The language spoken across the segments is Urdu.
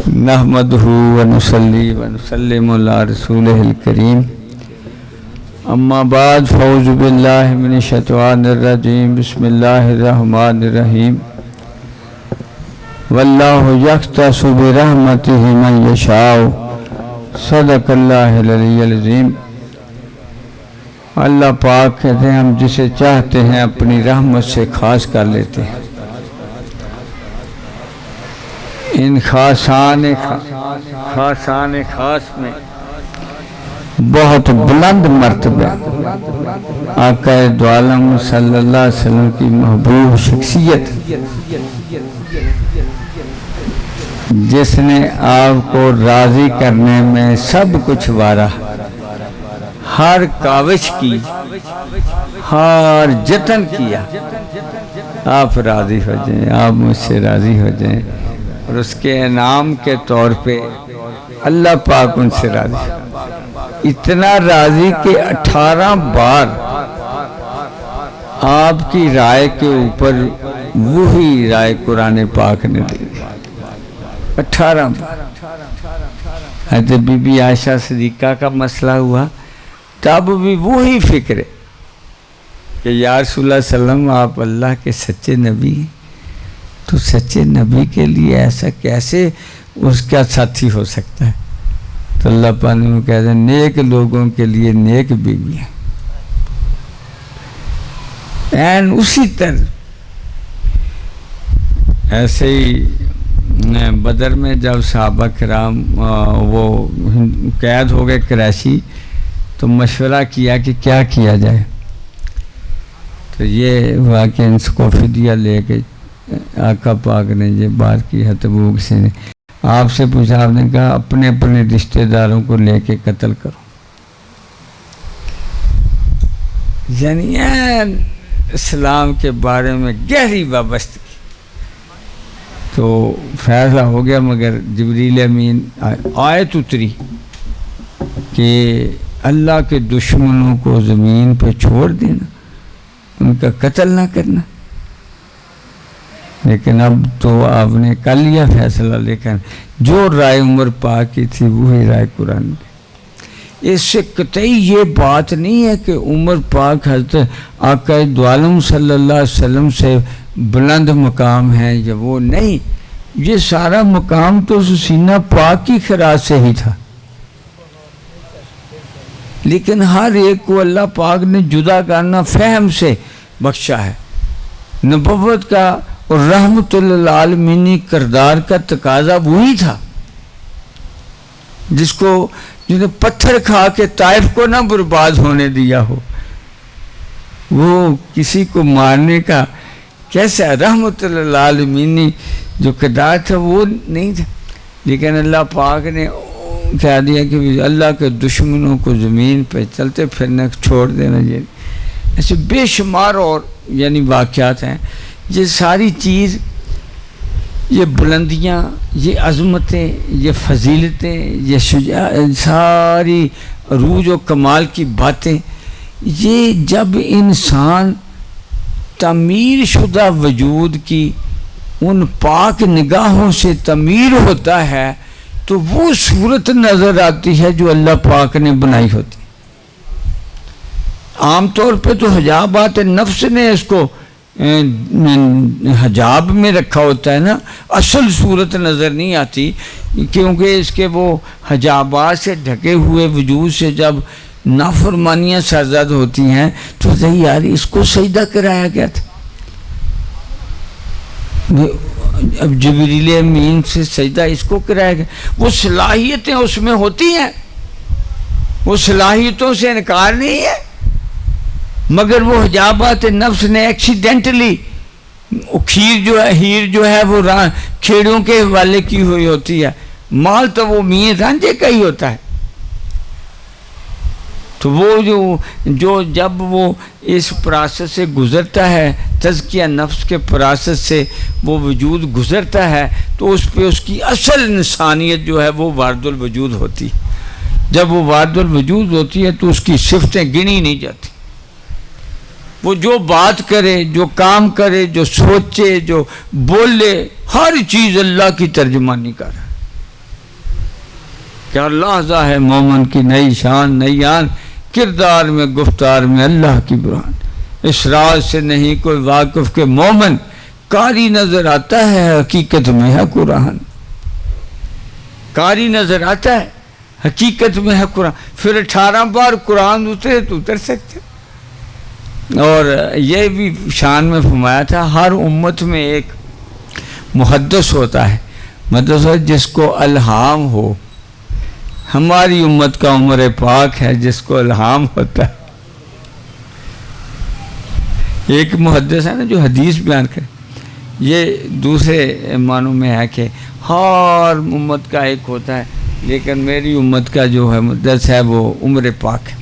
نحمدہ ونصلی ونسلم علی رسولہ الکریم اما بعد فاعوذ باللہ من الشیطان الرجیم بسم اللہ الرحمن الرحیم واللہ یختص برحمتہ من یشاء صدق اللہ العلی العظیم۔ اللہ پاک کہتے ہیں ہم جسے چاہتے ہیں اپنی رحمت سے خاص کر لیتے ہیں۔ ان خاصان خاص میں بہت بلند مرتبہ آقا دو عالم صلی اللہ علیہ وسلم کی محبوب شخصیت، جس نے آپ کو راضی کرنے میں سب کچھ وارا، ہر کاوش کی، ہر جتن کیا، آپ راضی ہو جائیں، آپ مجھ سے راضی ہو جائیں، اور اس کے انعام کے طور پہ اللہ پاک ان سے راضی، اتنا راضی کہ 18 بار آپ کی رائے کے اوپر وہی رائے قرآن پاک نے دی، 18 بار۔ حضرت بی بی عائشہ صدیقہ کا مسئلہ ہوا تب بھی وہی فکر ہے کہ یا رسول اللہ صلی اللہ علیہ وسلم آپ اللہ کے سچے نبی ہیں، تو سچے نبی کے لیے ایسا کیسے اس کا ساتھی ہو سکتا ہے؟ تو اللہ پاک نے کہتے ہیں نیک لوگوں کے لیے نیک بیویاں، این اسی طرح ایسے ہی بدر میں جب صحابہ کرام وہ قید ہو گئے قریشی، تو مشورہ کیا کہ کیا کیا جائے، تو یہ ہوا کہ ان کو فدیہ لے کے آقا پاک نے یہ بات کی ہے تبوک سے آپ سے پوچھا، آپ نے کہا اپنے اپنے رشتہ داروں کو لے کے قتل کرو، یعنی اسلام کے بارے میں گہری وابستگی۔ تو فیصلہ ہو گیا، مگر جبریل امین آیت اتری کہ اللہ کے دشمنوں کو زمین پہ چھوڑ دینا، ان کا قتل نہ کرنا، لیکن اب تو آپ نے کر لیا فیصلہ، لیکن جو رائے عمر پاک کی تھی وہی رائے قرآن نے۔ اس سے قطعی یہ بات نہیں ہے کہ عمر پاک حضرت آقا دو عالم صلی اللہ علیہ وسلم سے بلند مقام ہے یا وہ نہیں، یہ سارا مقام تو سینہ پاک کی خراج سے ہی تھا، لیکن ہر ایک کو اللہ پاک نے جدا کرنا فہم سے بخشا ہے۔ نبوت کا اور رحمت للعالمینی کردار کا تقاضا وہی تھا، جنہیں پتھر کھا کے طائف کو نہ برباد ہونے دیا ہو، وہ کسی کو مارنے کا کیسا رحمت للعالمینی جو کردار تھا وہ نہیں تھا، لیکن اللہ پاک نے کہہ دیا کہ اللہ کے دشمنوں کو زمین پہ چلتے پھرنے چھوڑ دینا۔ یہ ایسے بے شمار اور یعنی واقعات ہیں، یہ ساری چیز، یہ بلندیاں، یہ عظمتیں، یہ فضیلتیں، یہ ساری عروج و کمال کی باتیں، یہ جب انسان تعمیر شدہ وجود کی ان پاک نگاہوں سے تعمیر ہوتا ہے تو وہ صورت نظر آتی ہے جو اللہ پاک نے بنائی ہوتی۔ عام طور پہ تو حجابات نفس نے اس کو حجاب میں رکھا ہوتا ہے نا، اصل صورت نظر نہیں آتی، کیونکہ اس کے وہ حجابات سے ڈھکے ہوئے وجود سے جب نافرمانیاں سرزد ہوتی ہیں تو یار اس کو سجدہ کرایا گیا تھا، اب جبریل امین سے سجدہ اس کو کرایا گیا، وہ صلاحیتیں اس میں ہوتی ہیں، وہ صلاحیتوں سے انکار نہیں ہے، مگر وہ حجابات نفس نے ایکسیڈنٹلی ہیر جو ہے وہ کھیڑوں کے حوالے کی ہوئی ہوتی ہے، مال تو وہ میاں رانجھے کا ہی ہوتا ہے، تو وہ جو جب وہ اس پروسیس سے گزرتا ہے، تزکیہ نفس کے پروسیس سے وہ وجود گزرتا ہے، تو اس پہ اس کی اصل انسانیت جو ہے وہ وارد الوجود ہوتی، جب وہ وارد الوجود ہوتی ہے تو اس کی صفتیں گنی نہیں جاتی، وہ جو بات کرے، جو کام کرے، جو سوچے، جو بولے، ہر چیز اللہ کی ترجمانی کر رہا ہے۔ کیا لحظہ ہے مومن کی نئی شان نئی آن، کردار میں گفتار میں اللہ کی برہان، اس راز سے نہیں کوئی واقف کہ مومن قاری نظر آتا ہے حقیقت میں ہے قرآن، قاری نظر آتا ہے حقیقت میں ہے قرآن۔ پھر 18 بار قرآن اترے تو اتر سکتے۔ اور یہ بھی شان میں فرمایا تھا ہر امت میں ایک محدث ہوتا ہے، محدث جس کو الہام ہو۔ ہماری امت کا عمر پاک ہے جس کو الہام ہوتا ہے۔ ایک محدث ہے نا جو حدیث بیان کرے، یہ دوسرے معنوں میں ہے کہ ہر امت کا ایک ہوتا ہے، لیکن میری امت کا جو ہے محدث ہے وہ عمر پاک ہے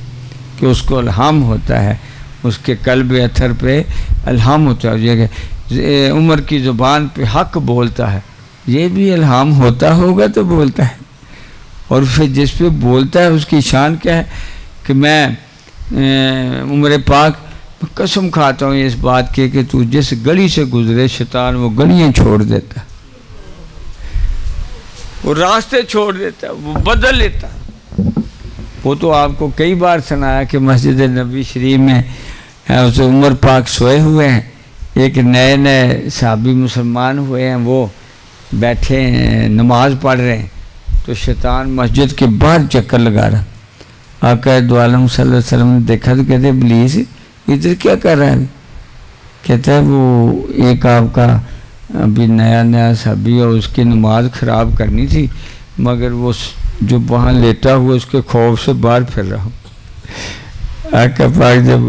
کہ اس کو الہام ہوتا ہے، اس کے قلب اثر پہ الہام ہوتا ہے، عمر کی زبان پہ حق بولتا ہے، یہ بھی الہام ہوتا ہوگا تو بولتا ہے۔ اور پھر جس پہ بولتا ہے اس کی شان کیا ہے کہ میں عمر پاک قسم کھاتا ہوں اس بات کے کہ تو جس گلی سے گزرے شیطان وہ گلیاں چھوڑ دیتا، وہ راستے چھوڑ دیتا، وہ بدل لیتا۔ وہ تو آپ کو کئی بار سنایا کہ مسجد نبی شریف میں اس عمر پاک سوئے ہوئے ہیں، ایک نئے صحابی مسلمان ہوئے ہیں، وہ بیٹھے ہیں نماز پڑھ رہے ہیں، تو شیطان مسجد کے باہر چکر لگا رہا۔ آقا دو عالم صلی اللہ علیہ وسلم نے دیکھا تو کہتے ابلیس ادھر کیا کر رہا ہے؟ کہتا ہے وہ ایک آپ کا ابھی نیا صحابی اور اس کی نماز خراب کرنی تھی، مگر وہ جو وہاں لیٹا ہوا اس کے خوف سے باہر پھر رہا ہوں۔ آقا پاک جب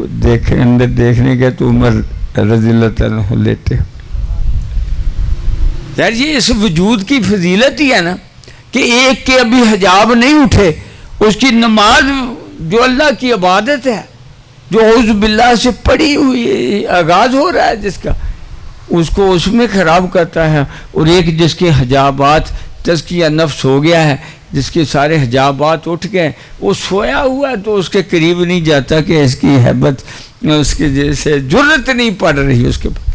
اندر دیکھنے گئے تو عمر رضی اللہ تعالیٰ عنہ لیٹے۔ یار یہ اس وجود کی فضیلت ہی ہے نا کہ ایک کے ابھی حجاب نہیں اٹھے، اس کی نماز جو اللہ کی عبادت ہے، جو اعوذ باللہ سے پڑھی ہوئی آغاز ہو رہا ہے جس کا، اس کو اس میں خراب کرتا ہے۔ اور ایک جس کے حجابات تزکیہ نفس ہو گیا ہے، جس کے سارے حجابات اٹھ گئے، وہ سویا ہوا ہے تو اس کے قریب نہیں جاتا کہ اس کی ہیبت اس کے جیسے جرت نہیں پڑ رہی اس کے پاس۔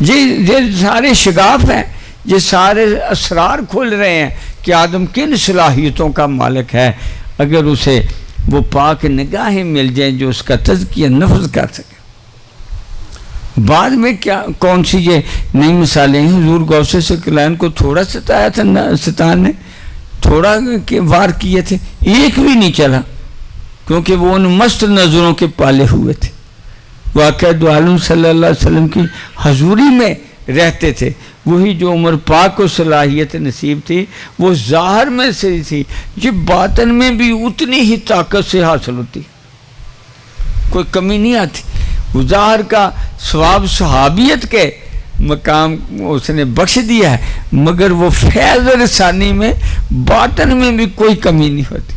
یہ سارے شگاف ہیں، یہ سارے اسرار کھل رہے ہیں کہ آدم کن صلاحیتوں کا مالک ہے اگر اسے وہ پاک نگاہیں مل جائیں جو اس کا تزکیہ نفس کر سکے۔ بعد میں کیا کون سی یہ نئی مثالیں ہیں؟ حضور غوث ثقلین کو تھوڑا ستایا تھا شیطان نے، تھوڑا وار کیے تھے، ایک بھی نہیں چلا، کیونکہ وہ ان مست نظروں کے پالے ہوئے تھے، واقعہ دو عالم صلی اللہ علیہ وسلم کی حضوری میں رہتے تھے۔ وہی جو عمر پاک کو صلاحیت نصیب تھی وہ ظاہر میں سے تھی، یہ باطن میں بھی اتنی ہی طاقت سے حاصل ہوتی، کوئی کمی نہیں آتی۔ وہ ظاہر کا ثواب صحابیت کے مقام اس نے بخش دیا ہے، مگر وہ فیض رسانی میں باطن میں بھی کوئی کمی نہیں ہوتی۔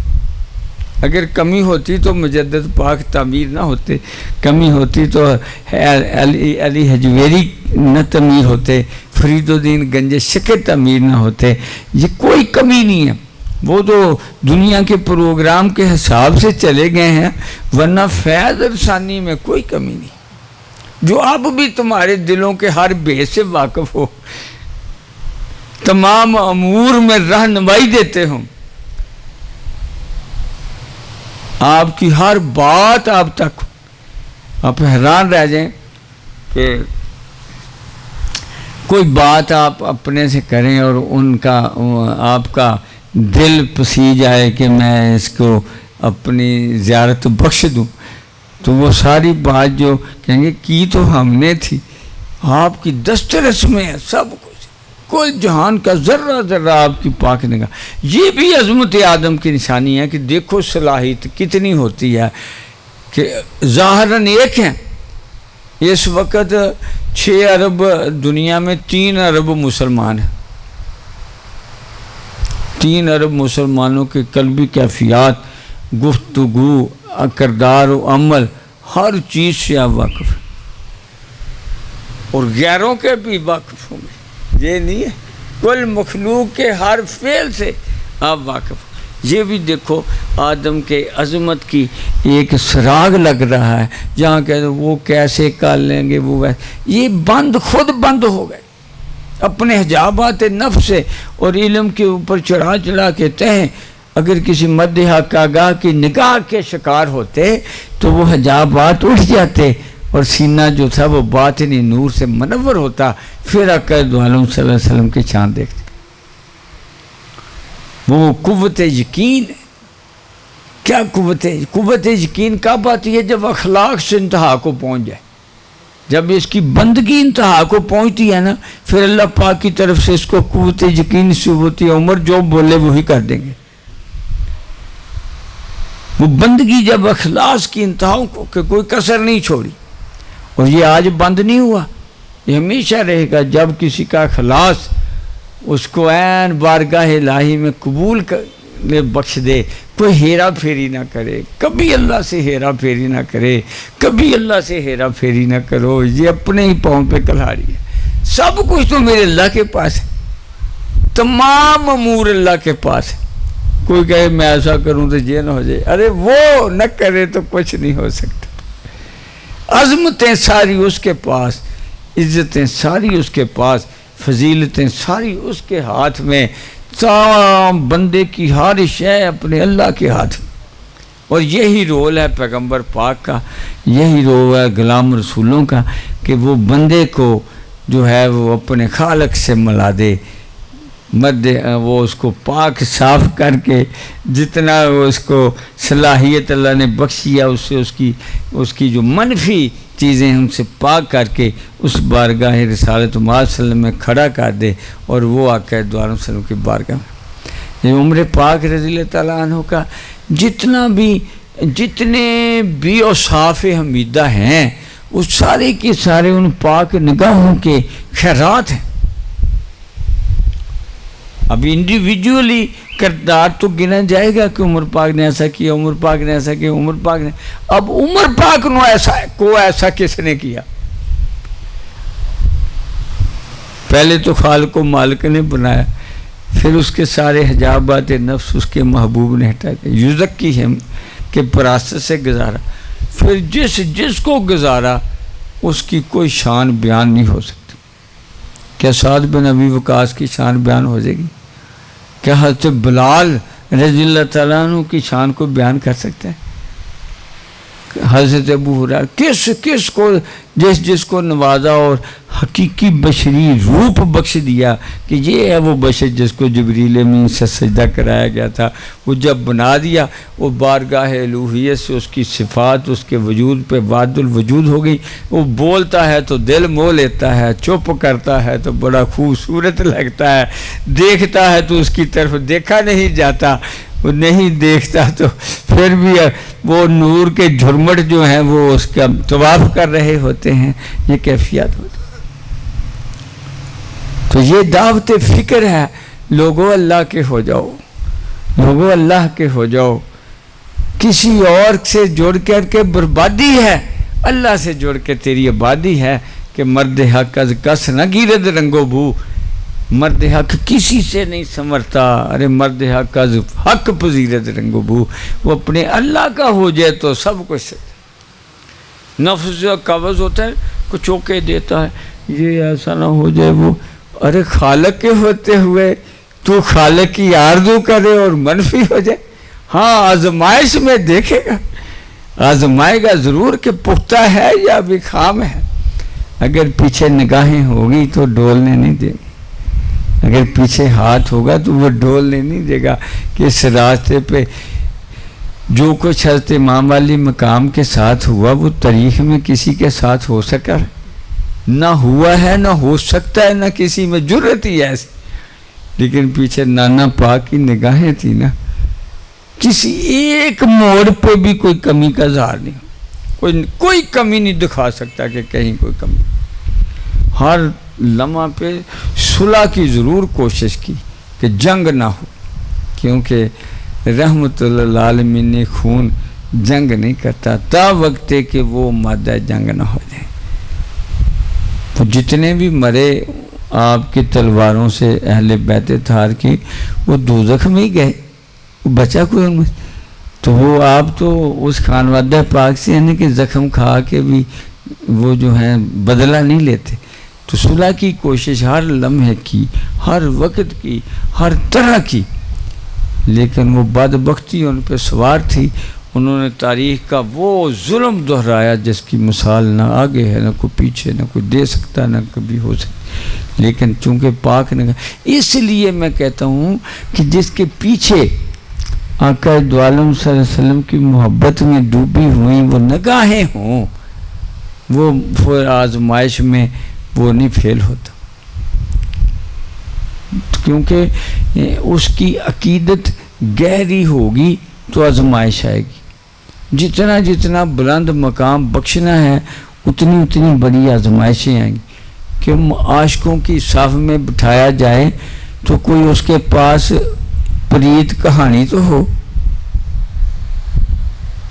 اگر کمی ہوتی تو مجدد پاک تعمیر نہ ہوتے، کمی ہوتی تو علی حجویری نہ تعمیر ہوتے، فرید الدین گنج شکر تعمیر نہ ہوتے۔ یہ کوئی کمی نہیں ہے، وہ تو دنیا کے پروگرام کے حساب سے چلے گئے ہیں، ورنہ فیض رسانی میں کوئی کمی نہیں، جو اب بھی تمہارے دلوں کے ہر بھید سے واقف ہو، تمام امور میں رہنمائی دیتے ہوں، آپ کی ہر بات آپ تک، آپ حیران رہ جائیں کہ کوئی بات آپ اپنے سے کریں اور ان کا آپ کا دل پسی جائے کہ میں اس کو اپنی زیارت بخش دوں، تو وہ ساری بات جو کہیں گے کی تو ہم نے تھی، آپ کی دسترس میں ہے سب کچھ، کل جہان کا ذرہ ذرہ آپ کی پاک نگاہ۔ یہ بھی عظمت آدم کی نشانی ہے کہ دیکھو صلاحیت کتنی ہوتی ہے کہ ظاہراً ایک ہیں، اس وقت 6 ارب دنیا میں 3 ارب مسلمان ہیں، 3 ارب مسلمانوں کے قلبی کیفیات، گفتگو، کردار و عمل، ہر چیز سے آپ واقف ہیں، اور غیروں کے بھی واقف ہوں گے، یہ نہیں ہے، کل مخلوق کے ہر فعل سے آپ واقف ہیں۔ یہ بھی دیکھو آدم کے عظمت کی ایک سراغ لگ رہا ہے، جہاں کہ وہ کیسے کر لیں گے وہ ویسے، یہ بند خود بند ہو گئے، اپنے حجابات نفس سے اور علم کے اوپر چڑھا چڑھا کے تہیں اگر کسی مد حق آگاہ کی نگاہ کے شکار ہوتے تو وہ حجابات اٹھ جاتے اور سینہ جو تھا وہ باطنی نور سے منور ہوتا، پھر آقا دو عالم صلی اللہ علیہ وسلم کی چاند دیکھتے۔ وہ قوت یقین ہے۔ کیا قوت یقین کب آتی ہے؟ جب اخلاق سے انتہا کو پہنچ جائے، جب اس کی بندگی انتہا کو پہنچتی ہے نا، پھر اللہ پاک کی طرف سے اس کو قوت یقین سے ہوتی ہے، عمر جو بولے وہی کر دیں گے۔ وہ بندگی جب اخلاص کی انتہاؤں کو کہ کوئی کسر نہیں چھوڑی، اور یہ آج بند نہیں ہوا، یہ ہمیشہ رہے گا۔ جب کسی کا اخلاص اس کو عین بارگاہ الہی میں قبول میں بخش دے، کوئی ہیرا پھیری نہ کرے، کبھی اللہ سے ہیرا پھیری نہ کرے، کبھی اللہ سے ہیرا پھیری نہ کرو، یہ اپنے ہی پاؤں پہ کلہاڑی ہے۔ سب کچھ تو میرے اللہ کے پاس ہے، تمام امور اللہ کے پاس ہے۔ کوئی کہے میں ایسا کروں تو یہ نہ ہو جائے، ارے وہ نہ کرے تو کچھ نہیں ہو سکتا۔ عظمتیں ساری اس کے پاس، عزتیں ساری اس کے پاس، فضیلتیں ساری اس کے ہاتھ میں، تمام بندے کی ہر شے اپنے اللہ کے ہاتھ میں۔ اور یہی رول ہے پیغمبر پاک کا، یہی رول ہے غلام رسولوں کا کہ وہ بندے کو جو ہے وہ اپنے خالق سے ملا دے، وہ اس کو پاک صاف کر کے جتنا اس کو صلاحیت اللہ نے بخشی ہے اس سے اس کی جو منفی چیزیں ان سے پاک کر کے اس بارگاہ رسالت صلی اللہ علیہ وسلم میں کھڑا کر دے، اور وہ آقا دو عالم صلی اللہ علیہ وسلم کی بارگاہ میں۔ یہ عمر پاک رضی اللہ تعالیٰ عنہ کا جتنے بھی اوصاف حمیدہ ہیں وہ سارے کے سارے ان پاک نگاہوں کے خیرات ہیں۔ اب انڈیویجولی کردار تو گنا جائے گا کہ عمر پاک نے ایسا کیا، عمر پاک نے ایسا کیا، عمر پاک نے، اب عمر پاک کو ایسا کس نے کیا؟ پہلے تو خالق و مالک نے بنایا، پھر اس کے سارے حجابات نفس اس کے محبوب نے ہٹا دیا، یزکی ہم کے پراست سے گزارا، پھر جس کو گزارا اس کی کوئی شان بیان نہیں ہو سکتی۔ کیا سعد بن ابی وقاص کی شان بیان ہو جائے گی؟ کیا حضرت بلال رضی اللہ تعالیٰ عنہ کی شان کو بیان کر سکتا ہے؟ حضرت ابو ہریرہ کس کو جس کو نوازا اور حقیقی بشری روپ بخش دیا کہ یہ ہے وہ بشر جس کو جبریل امین سے سجدہ کرایا گیا تھا، وہ جب بنا دیا وہ بارگاہ الوہیت سے اس کی صفات اس کے وجود پہ وعد الوجود ہو گئی۔ وہ بولتا ہے تو دل موہ لیتا ہے، چپ کرتا ہے تو بڑا خوبصورت لگتا ہے، دیکھتا ہے تو اس کی طرف دیکھا نہیں جاتا، وہ نہیں دیکھتا تو پھر بھی وہ نور کے جھرمٹ جو ہیں وہ اس کا طواف کر رہے ہوتے ہیں، یہ کیفیت ہوتی ہے۔ تو یہ دعوت فکر ہے، لوگوں اللہ کے ہو جاؤ، لوگوں اللہ کے ہو جاؤ، کسی اور سے جڑ کر کے بربادی ہے، اللہ سے جڑ کے تیری آبادی ہے کہ مرد حق از کس نہ گیرد رنگو بو، مرد حق کسی سے نہیں سنورتا، ارے مرد حق از حق پذیرت رنگو بو، وہ اپنے اللہ کا ہو جائے تو سب کچھ۔ نفس جو قبض ہوتا ہے کو چوکے دیتا ہے، یہ ایسا نہ ہو جائے وہ، ارے خالق کے ہوتے ہوئے تو خالق کی آرزو کرے اور منفی ہو جائے، ہاں آزمائش میں دیکھے گا، آزمائے گا ضرور کہ پختہ ہے یا بھی خام ہے۔ اگر پیچھے نگاہیں ہوگی تو ڈولنے نہیں دے گی، اگر پیچھے ہاتھ ہوگا تو وہ ڈولنے نہیں دے گا کہ اس راستے پہ جو کچھ حضرت امام علی مقام کے ساتھ ہوا وہ تاریخ میں کسی کے ساتھ ہو سکا نہ ہوا ہے، نہ ہو سکتا ہے، نہ کسی میں جرت ہی ایسی، لیکن پیچھے نانا پاک کی نگاہیں تھی نا، کسی ایک موڑ پہ بھی کوئی کمی کا اظہار نہیں، کوئی کمی نہیں دکھا سکتا کہ کہیں کوئی کمی، ہر لمحہ پہ صلح کی ضرور کوشش کی کہ جنگ نہ ہو، کیونکہ رحمت اللہ عالمین نے خون جنگ نہیں کرتا تا وقت کہ وہ مادہ جنگ نہ ہو جائے۔ تو جتنے بھی مرے آپ کی تلواروں سے اہل بیت طاہر کی وہ دوزخ میں ہی گئے، وہ بچا کوئی ان میں، تو وہ آپ تو اس خانوادہ پاک سے یعنی کہ زخم کھا کے بھی وہ جو ہیں بدلہ نہیں لیتے، تو صلح کی کوشش ہر لمحے کی، ہر وقت کی، ہر طرح کی، لیکن وہ بدبختی ان پہ سوار تھی۔ انہوں نے تاریخ کا وہ ظلم دہرایا جس کی مثال نہ آگے ہے، نہ کوئی پیچھے، نہ کوئی دے سکتا، نہ کبھی ہو سکتا، لیکن چونکہ پاک نے کہا۔ اس لیے میں کہتا ہوں کہ جس کے پیچھے آقا دو عالم صلی اللہ علیہ وسلم کی محبت میں ڈوبی ہوئی وہ نگاہیں ہوں، وہ پھر آزمائش میں وہ نہیں فیل ہوتا، کیونکہ اس کی عقیدت گہری ہوگی تو آزمائش آئے گی۔ جتنا جتنا بلند مقام بخشنا ہے اتنی اتنی بڑی آزمائشیں آئیں گی، کہ عاشقوں کی صف میں بٹھایا جائے تو کوئی اس کے پاس پریت کہانی تو ہو۔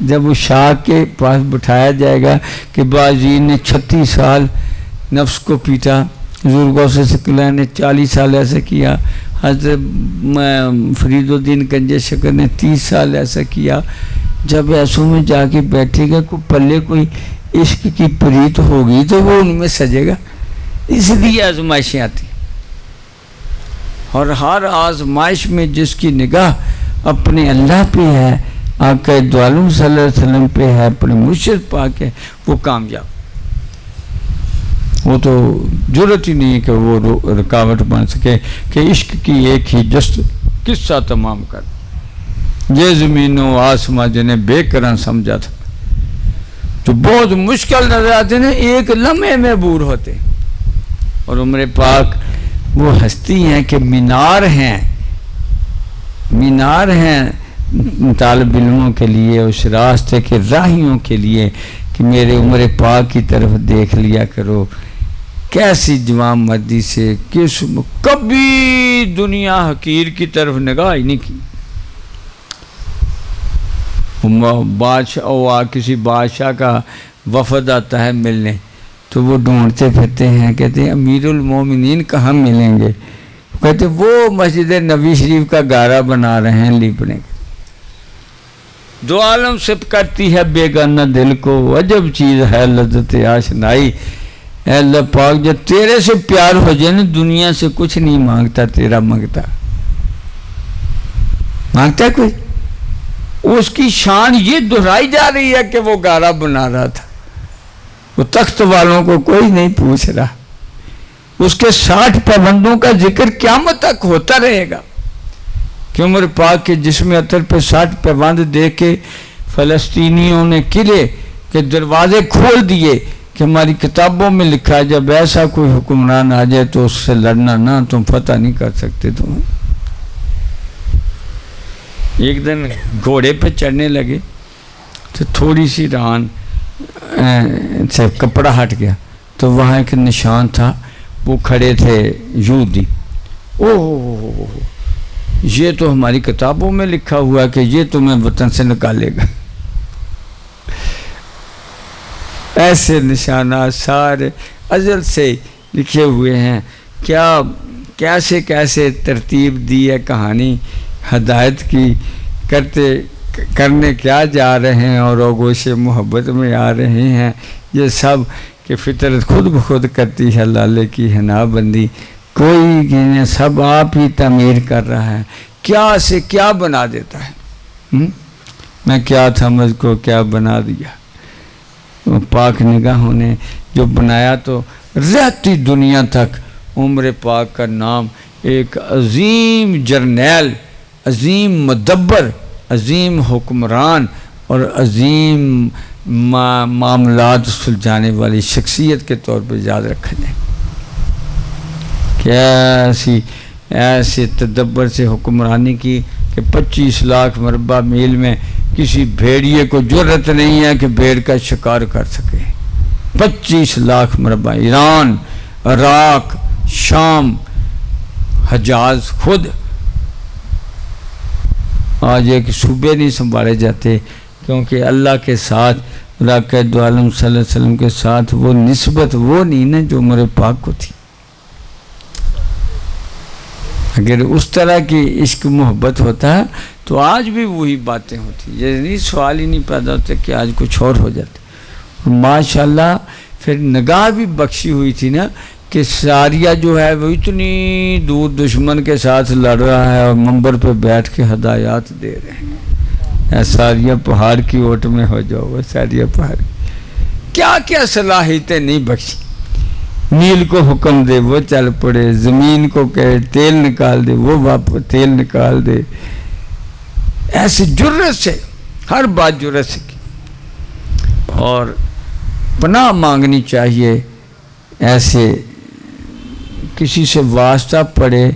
جب وہ شاہ کے پاس بٹھایا جائے گا کہ بازی نے 36 سال نفس کو پیٹا، حضور غوث ثقلین نے 40 سال ایسا کیا، حضرت فرید الدین گنج شکر نے 30 سال ایسا کیا، جب ایسوں میں جا کے بیٹھے گا کوئی پلے کوئی عشق کی پریت ہوگی تو وہ ان میں سجے گا۔ اس لیے آزمائشیں آتی، اور ہر آزمائش میں جس کی نگاہ اپنے اللہ پہ ہے، آقا دو عالم صلی اللہ علیہ وسلم پہ ہے، اپنے مرشد پاک ہے، وہ کامیاب۔ وہ تو ضرورت ہی نہیں ہے کہ وہ رکاوٹ بن سکے کہ عشق کی ایک ہی جست قصہ تمام کر، یہ زمین و آسمان جنہیں بے قرار سمجھا تھا، تو بہت مشکل نظر آتے ہیں، ایک لمحے میں عبور ہوتے۔ اور عمر پاک وہ ہستی ہیں کہ مینار ہیں طالب علموں کے لیے، اس راستے کے راہیوں کے لیے، کہ میرے عمر پاک کی طرف دیکھ لیا کرو، کیسی جوان مردی سے، کبھی دنیا حقیر کی طرف نگاہ ہی نہیں کی۔ بادشاہ کسی بادشاہ کا وفد آتا ہے ملنے، تو وہ ڈھونڈتے پھرتے ہیں، کہتے ہیں امیر المومنین کہاں ملیں گے؟ کہتے ہیں وہ مسجد نبی شریف کا گارا بنا رہے ہیں لیپنے کا۔ دو عالم سے کرتی ہے بیگانہ دل کو، عجب چیز ہے لذت آشنائی۔ اے اللہ پاک جب تیرے سے پیار ہو جائے نا، دنیا سے کچھ نہیں مانگتا، تیرا مانگتا ہے کوئی؟ اس کی شان یہ دہرائی جا رہی ہے کہ وہ گارا بنا رہا تھا، وہ تخت والوں کو کوئی نہیں پوچھ رہا، اس کے 60 پابندوں کا ذکر قیامت تک ہوتا رہے گا، کہ عمر پاک کے جسم اطہر پہ 60 پیوند دے کے فلسطینیوں نے قلعے کے دروازے کھول دیے کہ ہماری کتابوں میں لکھا ہے جب ایسا کوئی حکمران آ جائے تو اس سے لڑنا نہ، تم فتح نہیں کر سکتے تم۔ ایک دن گھوڑے پہ چڑھنے لگے تو تھوڑی سی ران سے کپڑا ہٹ گیا، تو وہاں ایک نشان تھا، وہ کھڑے تھے یہودی۔ اوہ یہ تو ہماری کتابوں میں لکھا ہوا کہ یہ تمہیں وطن سے نکالے گا۔ ایسے نشانات سارے ازل سے لکھے ہوئے ہیں، کیا کیسے ترتیب دی ہے کہانی، ہدایت کی کرنے کیا جا رہے ہیں، اور آغوش محبت میں آ رہے ہیں، یہ سب کہ فطرت خود بخود کرتی ہے لالے کی حنا بندی، کوئی سب آپ ہی تعمیر کر رہا ہے، کیا سے کیا بنا دیتا ہے۔ میں کیا تھا مجھ کو کیا بنا دیا، پاک نگاہوں نے جو بنایا، تو رہتی دنیا تک عمر پاک کا نام ایک عظیم جرنیل، عظیم مدبر، عظیم حکمران اور عظیم معاملات سلجھانے والی شخصیت کے طور پہ یاد رکھا جائے۔ کیسی ایسے تدبر سے حکمرانی کی کہ 25 لاکھ مربع میل میں کسی بھیڑیے کو جرت نہیں ہے کہ بھیڑ کا شکار کر سکے۔ 25 لاکھ مربع، ایران، عراق، شام، حجاز، خود آج ایک صوبے نہیں سنبھالے جاتے، کیونکہ اللہ کے ساتھ، آقا دو عالم صلی اللہ علیہ وسلم کے ساتھ وہ نسبت وہ نہیں نا جو عمر پاک کو تھی۔ اگر اس طرح کی عشق محبت ہوتا ہے تو آج بھی وہی باتیں ہوتی، یہ نہیں سوال ہی نہیں پیدا ہوتے کہ آج کچھ اور ہو جاتے۔ ماشاءاللہ پھر نگاہ بھی بخشی ہوئی تھی نا، کہ ساریہ جو ہے وہ اتنی دور دشمن کے ساتھ لڑ رہا ہے اور منبر پہ بیٹھ کے ہدایات دے رہے ہیں، ساریہ پہاڑ کی اوٹ میں ہو جاؤ، وہ ساریہ پہاڑ کیا کیا صلاحیتیں نہیں بخشی۔ نیل کو حکم دے وہ چل پڑے، زمین کو کہے تیل نکال دے وہ واپس تیل نکال دے، ایسے جرت سے ہر بات جرت سے کی۔ اور پناہ مانگنی چاہیے، ایسے کسی سے واسطہ پڑے،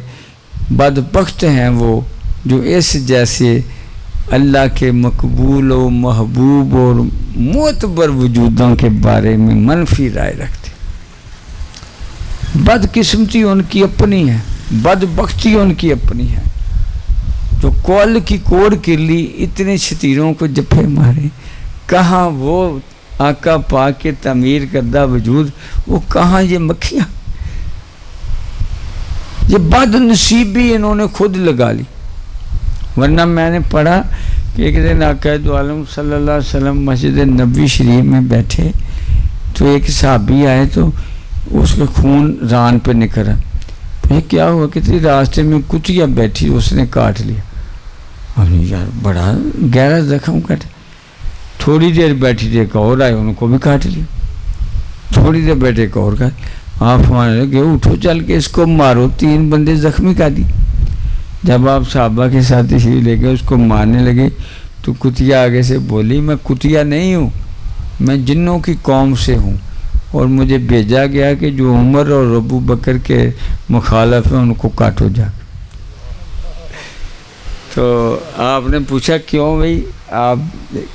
بدبخت ہیں وہ جو اس جیسے اللہ کے مقبول و محبوب اور معتبر وجودوں کے بارے میں منفی رائے رکھتے۔ بدقسمتی ان کی اپنی ہے، بدبختی ان کی اپنی ہے، جو کول کی کوڑ کے لیے اتنے شتیروں کو جپے مارے۔ کہاں وہ آقا پاک کے تعمیر کردہ وجود، وہ کہاں یہ مکھیاں؟ یہ بد نصیبی انہوں نے خود لگا لی۔ ورنہ میں نے پڑھا کہ ایک دن آقا دو عالم صلی اللہ علیہ وسلم مسجد نبوی شریف میں بیٹھے تو ایک صحابی آئے تو اس کا خون ران پہ نکلا۔ یہ کیا ہوا کہ راستے میں کتیا بیٹھی، اس نے کاٹ لیا۔ یار بڑا گہرا زخم کٹ۔ تھوڑی دیر بیٹھی تھی ایک اور آئے، ان کو بھی کاٹ لیا۔ تھوڑی دیر بیٹھے ایک اور کاٹ۔ آپ فرمانے لگے اٹھو چل کے اس کو مارو، 3 بندے زخمی کر دی۔ جب آپ صحابہ کے ساتھ تشریف لے گئے اس کو مارنے لگے تو کتیا آگے سے بولی، میں کتیا نہیں ہوں، میں جنوں کی قوم سے ہوں، اور مجھے بھیجا گیا کہ جو عمر اور ابو بکر کے مخالف ہیں ان کو کاٹو جا۔ تو آپ نے پوچھا کیوں بھائی؟ آپ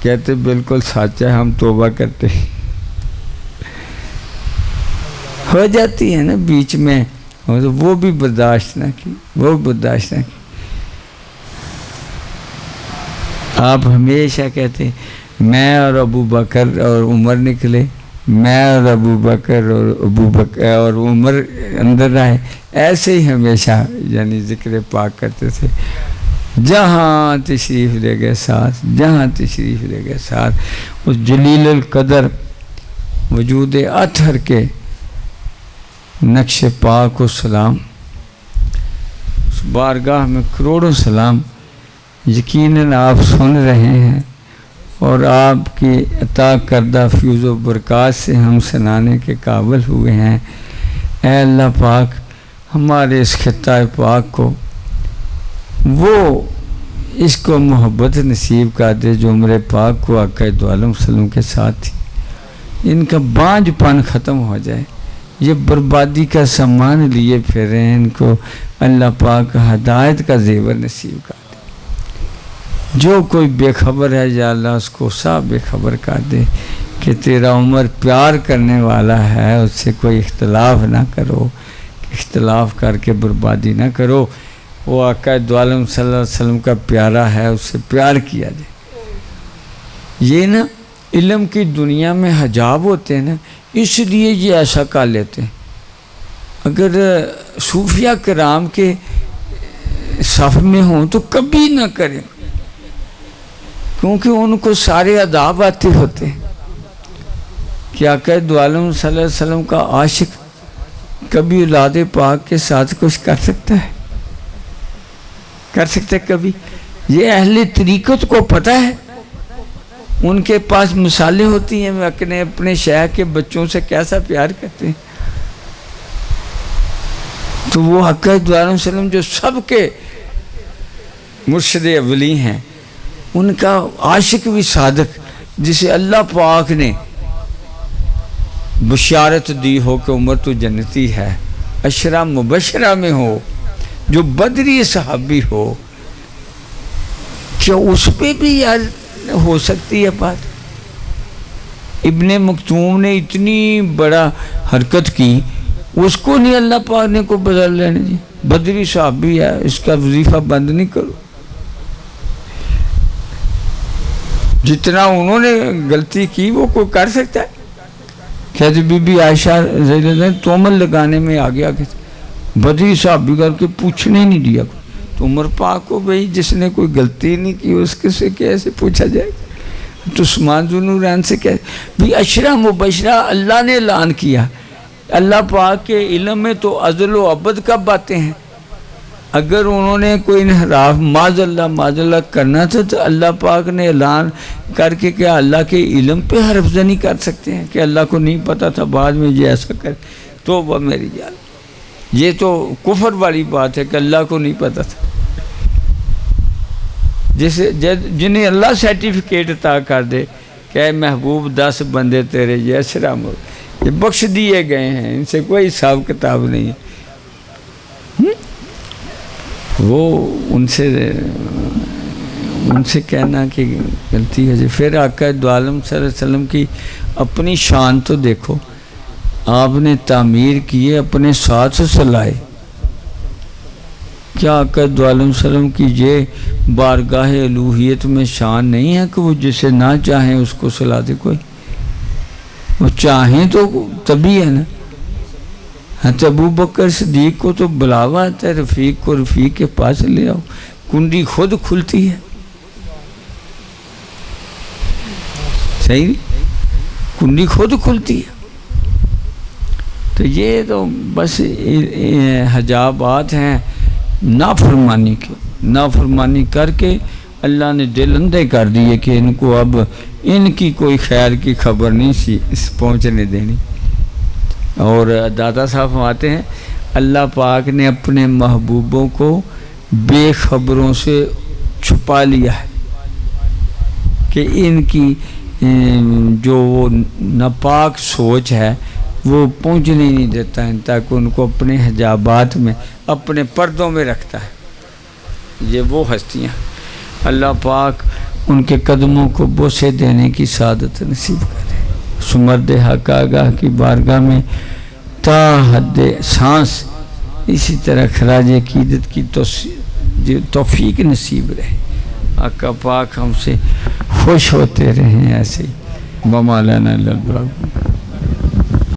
کہتے بالکل سچ ہے، ہم توبہ کرتے ہیں۔ ہو جاتی ہے نا بیچ میں، وہ بھی برداشت نہ کی، وہ برداشت نہ کی۔ آپ ہمیشہ کہتے ہیں میں اور ابو بکر اور عمر نکلے، میں اور ابو بکر اور عمر اندر رہے، ایسے ہی ہمیشہ یعنی ذکر پاک کرتے تھے۔ جہاں تشریف لے گئے ساتھ، جہاں تشریف لے گئے ساتھ، اس جلیل القدر وجود اطہر کے نقش پاک و سلام، اس بارگاہ میں کروڑوں سلام۔ یقیناً آپ سن رہے ہیں اور آپ کی عطا کردہ فیض و برکات سے ہم سنانے کے قابل ہوئے ہیں۔ اے اللہ پاک ہمارے اس خطہ پاک کو وہ اس کو محبت نصیب کر دے جو عمر پاک کو آقا دو عالم صلی اللہ علیہ وسلم کے ساتھ تھی، ان کا بانجھ پن ختم ہو جائے، یہ بربادی کا سامان لیے پھر رہے ہیں، ان کو اللہ پاک ہدایت کا زیور نصیب کر دے۔ جو کوئی بے خبر ہے یا اللہ اس کو سب بے خبر کر دے کہ تیرا عمر پیار کرنے والا ہے، اس سے کوئی اختلاف نہ کرو، اختلاف کر کے بربادی نہ کرو۔ وہ آقا دو عالم صلی اللہ علیہ وسلم کا پیارا ہے، اس سے پیار کیا جائے۔ یہ نا علم کی دنیا میں حجاب ہوتے ہیں نا، اس لیے یہ ایسا کر لیتے ہیں۔ اگر صوفیہ کرام کے صف میں ہوں تو کبھی نہ کریں، کیونکہ ان کو سارے عذاب آتے ہوتے ہیں۔ کہ آقا دو عالم صلی اللہ علیہ وسلم کا عاشق کبھی اولاد پاک کے ساتھ کچھ کر سکتا ہے؟ کر سکتے کبھی؟ یہ اہل طریقت کو پتہ ہے، ان کے پاس مثالیں ہوتی ہیں، وہ اپنے شیخ کے بچوں سے کیسا پیار کرتے ہیں۔ تو وہ آقا دو عالم صلی اللہ علیہ وسلم جو سب کے مرشد اولی ہیں، ان کا عاشق بھی صادق، جسے اللہ پاک نے بشارت دی ہو کہ عمر تو جنتی ہے، عشرہ مبشرہ میں ہو، جو بدری صحابی ہو، کیا اس پہ بھی یار ہو سکتی ہے بات؟ ابن مکتوم نے اتنی بڑا حرکت کی، اس کو نہیں اللہ پاک نے کو بدل لینے دی؟ بدری صحابی ہے، اس کا وظیفہ بند نہیں کرو۔ جتنا انہوں نے غلطی کی وہ کوئی کر سکتا ہے؟ کہتے بی بی عائشہ رضی اللہ عنہا تومل لگانے میں آگے آگے بدری صحابی کر کے پوچھنے نہیں دیا۔ تو عمر پاک کو بھئی جس نے کوئی غلطی نہیں کی اس کے سے کیسے پوچھا جائے؟ تو عثمان ذو النورین سے کہتے بھی عشرہ مبشرہ اللہ نے اعلان کیا اللہ پاک کے علم میں تو ازل و ابد کا باتیں ہیں. اگر انہوں نے کوئی انحراف معاذ اللہ کرنا تھا تو اللہ پاک نے اعلان کر کے کیا اللہ کے علم پہ حرف زنی کر سکتے ہیں کہ اللہ کو نہیں پتہ تھا بعد میں یہ ایسا کرے؟ تو وہ میری جان، یہ تو کفر والی بات ہے کہ اللہ کو نہیں پتہ تھا. جنہیں اللہ سرٹیفکیٹ عطا کر دے کہ اے محبوب 10 بندے تیرے یہ بخش دیے گئے ہیں، ان سے کوئی حساب کتاب نہیں ہے، وہ ان سے کہنا کہ غلطی ہے. پھر آقا دو عالم صلی اللہ علیہ وسلم کی اپنی شان تو دیکھو، آپ نے تعمیر کیے اپنے ساتھ سلائے. کیا آقا دو عالم صلی اللہ علیہ وسلم کی یہ بارگاہ الوہیت میں شان نہیں ہے کہ وہ جسے نہ چاہیں اس کو سلا دے کوئی؟ وہ چاہیں تو تبھی ہے نا. ابو بکر صدیق کو تو بلاوا آتا ہے رفیق کو، رفیق کے پاس لے آؤ، کنڈی خود کھلتی ہے. صحیح، کنڈی خود کھلتی ہے. تو یہ تو بس حجابات ہیں نافرمانی کے. نافرمانی کر کے اللہ نے دل اندھے کر دیے کہ ان کو اب ان کی کوئی خیر کی خبر نہیں سی پہنچنے دینی. اور داتا صاحب فرماتے ہیں اللہ پاک نے اپنے محبوبوں کو بے خبروں سے چھپا لیا ہے کہ ان کی جو وہ ناپاک سوچ ہے وہ پہنچنے نہیں دیتا ہے، تاکہ ان کو اپنے حجابات میں اپنے پردوں میں رکھتا ہے. یہ وہ ہستیاں اللہ پاک ان کے قدموں کو بوسے دینے کی سعادت نصیب کرے. سمرد حق آگاہ کی بارگاہ میں تا حد سانس اسی طرح خراج عقیدت کی توفیق نصیب رہے. آقا پاک ہم سے خوش ہوتے رہیں ایسے ہی. وما لنا الا البلاغ.